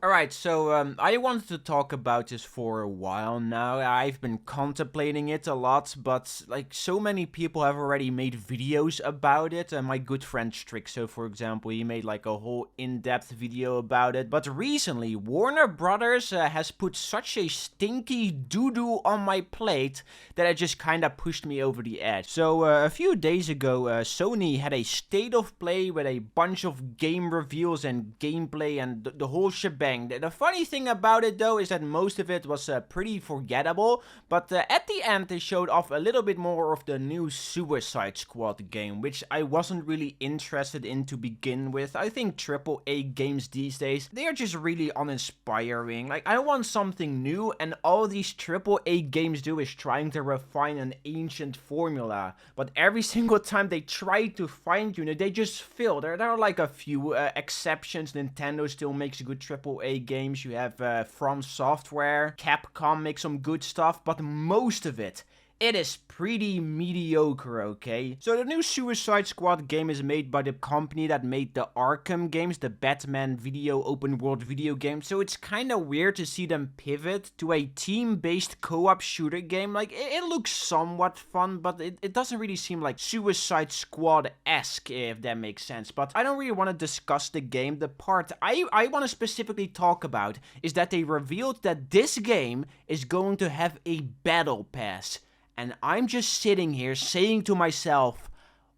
Alright, so I wanted to talk about this for a while now. I've been contemplating it a lot, but like so many people have already made videos about it. My good friend Strixo, for example, he made like a whole in-depth video about it. But recently, Warner Brothers has put such a stinky doo-doo on my plate that it just kind of pushed me over the edge. So a few days ago, Sony had a state of play with a bunch of game reveals and gameplay and the whole shebang. The funny thing about it though is that most of it was pretty forgettable, but at the end they showed off a little bit more of the new Suicide Squad game, which I wasn't really interested in to begin with. I think AAA games these days, they are just really uninspiring. Like, I want something new, and all these AAA games do is trying to refine an ancient formula, but every single time they try to fine-tune it, they just fail. There are like a few exceptions. Nintendo still makes good AAA games. You have From Software, Capcom makes some good stuff, but most of it is pretty mediocre, okay? So the new Suicide Squad game is made by the company that made the Arkham games, the Batman video open world video game. So it's kind of weird to see them pivot to a team-based co-op shooter game. Like, it looks somewhat fun, but it doesn't really seem like Suicide Squad-esque, if that makes sense. But I don't really want to discuss the game. The part I want to specifically talk about is that they revealed that this game is going to have a battle pass. And I'm just sitting here saying to myself,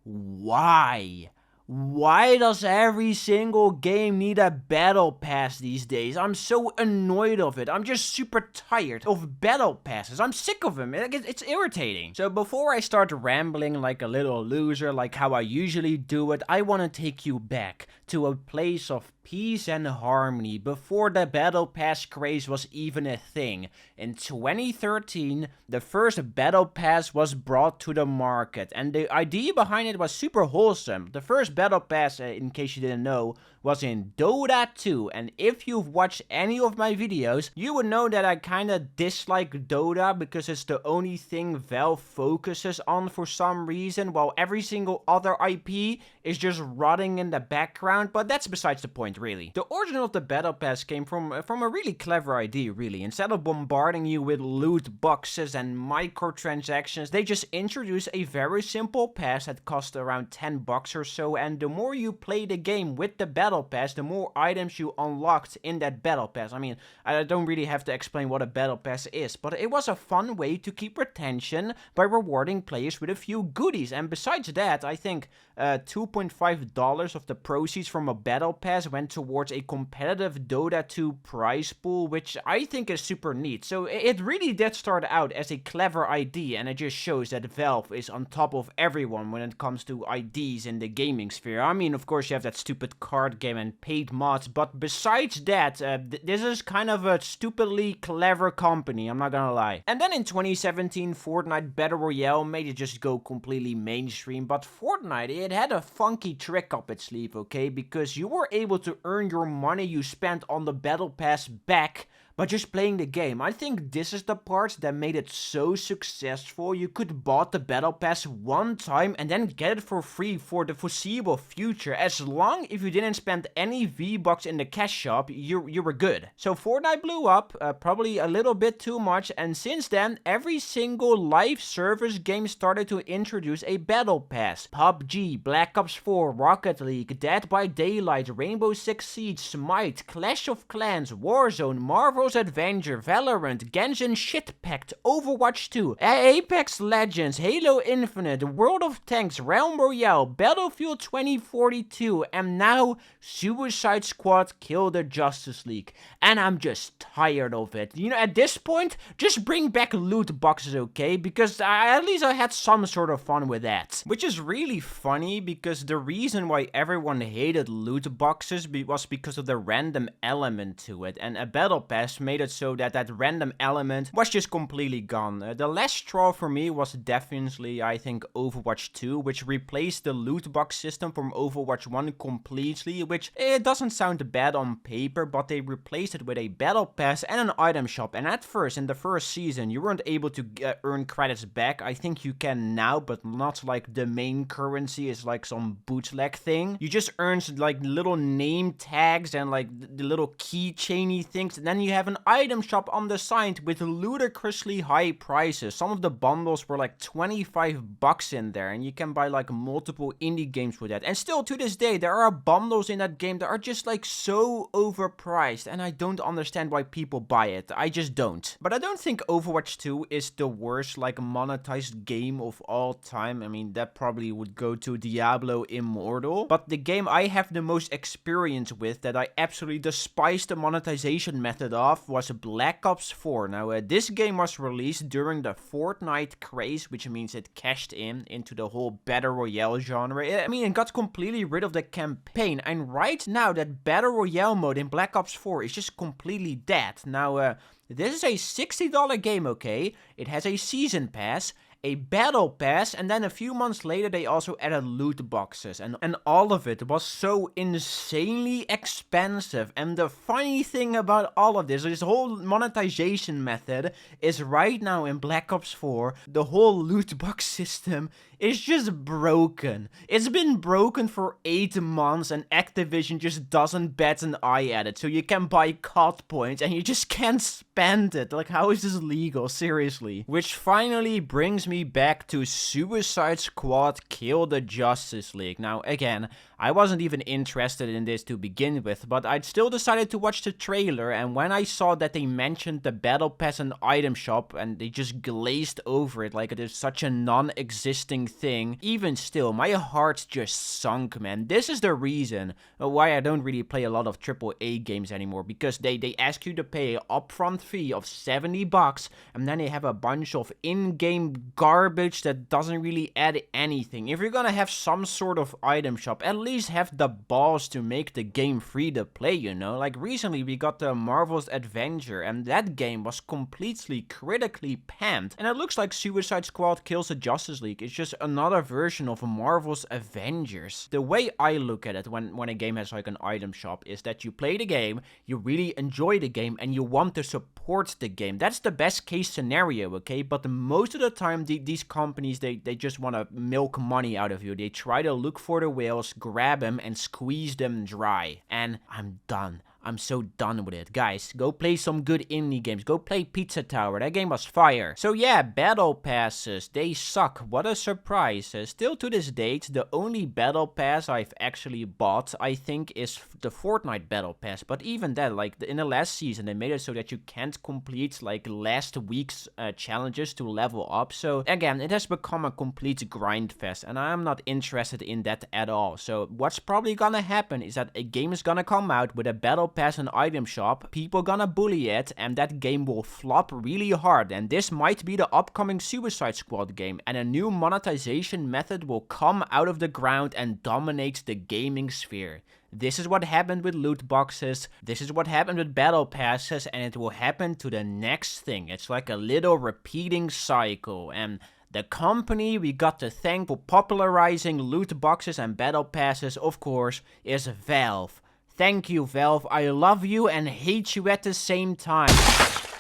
why? Why does every single game need a battle pass these days? I'm so annoyed of it. I'm just super tired of battle passes. I'm sick of them. It's irritating. So before I start rambling like a little loser, like how I usually do it, I want to take you back to a place of peace and harmony before the battle pass craze was even a thing. In 2013, the first battle pass was brought to the market, and the idea behind it was super wholesome. The first battle pass, in case you didn't know, was in Dota 2, and if you've watched any of my videos, you would know that I kinda dislike Dota because it's the only thing Valve focuses on for some reason, while every single other IP is just rotting in the background, but that's besides the point, really. The origin of the battle pass came from a really clever idea, really. Instead of bombarding you with loot boxes and microtransactions, they just introduced a very simple pass that cost around $10 or so, and the more you play the game with the battle pass, the more items you unlocked in that battle pass. I mean, I don't really have to explain what a battle pass is, but it was a fun way to keep retention by rewarding players with a few goodies. And besides that, I think $2.5 of the proceeds from a battle pass went towards a competitive Dota 2 prize pool, which I think is super neat. So it really did start out as a clever idea, and it just shows that Valve is on top of everyone when it comes to IDs in the gaming sphere. I mean, of course, you have that stupid card game and paid mods, but besides that, this is kind of a stupidly clever company, I'm not gonna lie. And then in 2017, Fortnite Battle Royale made it just go completely mainstream, but Fortnite, it had a funky trick up its sleeve, okay, because you were able to earn your money you spent on the battle pass back by just playing the game. I think this is the part that made it so successful. You could bought the battle pass one time and then get it for free for the foreseeable future. As long if you didn't spend any V-Bucks in the cash shop, you were good. So Fortnite blew up, probably a little bit too much, and since then, every single live service game started to introduce a battle pass. PUBG, Black Ops 4, Rocket League, Dead by Daylight, Rainbow Six Siege, Smite, Clash of Clans, Warzone, Marvel's Avenger, Valorant, Genshin Shitpacked, Overwatch 2, Apex Legends, Halo Infinite, World of Tanks, Realm Royale, Battlefield 2042, and now Suicide Squad Kill the Justice League. And I'm just tired of it. You know, at this point, just bring back loot boxes, okay? Because at least I had some sort of fun with that. Which is really funny because the reason why everyone hated loot boxes was because of the random element to it, and a battle pass just made it so that that random element was just completely gone. The last straw for me was definitely, I think, Overwatch 2, which replaced the loot box system from Overwatch 1 completely, which it doesn't sound bad on paper, but they replaced it with a battle pass and an item shop. And at first, in the first season, you weren't able to earn credits back. I think you can now, but not like the main currency is like some bootleg thing. You just earn like little name tags and like the little keychainy things. And then you have an item shop on the side with ludicrously high prices. Some of the bundles were like 25 bucks in there, and you can buy like multiple indie games with that. And still to this day, there are bundles in that game that are just like so overpriced, and I don't understand why people buy it. I just don't. But I don't think Overwatch 2 is the worst like monetized game of all time. I mean, that probably would go to Diablo Immortal. But the game I have the most experience with, that I absolutely despise the monetization method of, was Black Ops 4. Now, this game was released during the Fortnite craze, which means it cashed into the whole Battle Royale genre. I mean, it got completely rid of the campaign. And right now, that Battle Royale mode in Black Ops 4 is just completely dead. Now, this is a $60 game, okay? It has a season pass, a battle pass, and then a few months later they also added loot boxes, and all of it was so insanely expensive. And the funny thing about all of this whole monetization method is right now in Black Ops 4, the whole loot box system is just broken. It's been broken for 8 months and Activision just doesn't bat an eye at it. So you can buy COD points and you just can't spend it. Like, how is this legal? Seriously. Which finally brings me back to Suicide Squad Kill the Justice League. Now, again, I wasn't even interested in this to begin with, but I'd still decided to watch the trailer, and when I saw that they mentioned the Battle Pass and item shop, and they just glazed over it like it is such a non-existing thing, even still, my heart just sunk, man. This is the reason why I don't really play a lot of AAA games anymore, because they ask you to pay an upfront fee of 70 bucks, and then they have a bunch of in-game garbage that doesn't really add anything. If you're gonna have some sort of item shop, at least have the balls to make the game free to play, you know? Like, recently we got the Marvel's Adventure, and that game was completely critically panned, and it looks like Suicide Squad Kills the Justice League is just another version of Marvel's Avengers. The way I look at it when a game has like an item shop is that you play the game, you really enjoy the game, and you want to support the game. That's the best case scenario, okay? But most of the time, these companies, they just want to milk money out of you. They try to look for the whales, grab them, and squeeze them dry. And I'm done. I'm so done with it. Guys, go play some good indie games. Go play Pizza Tower. That game was fire. So yeah, battle passes, they suck. What a surprise. Still to this date, the only battle pass I've actually bought, I think, is the Fortnite battle pass. But even that, like in the last season, they made it so that you can't complete like last week's challenges to level up. So again, it has become a complete grind fest, and I'm not interested in that at all. So what's probably gonna happen is that a game is gonna come out with a battle pass and item shop, people gonna bully it, and that game will flop really hard. And this might be the upcoming Suicide Squad game, and a new monetization method will come out of the ground and dominate the gaming sphere. This is what happened with loot boxes, this is what happened with battle passes, and it will happen to the next thing. It's like a little repeating cycle, and the company we got to thank for popularizing loot boxes and battle passes, of course, is Valve. Thank you, Valve. I love you and hate you at the same time.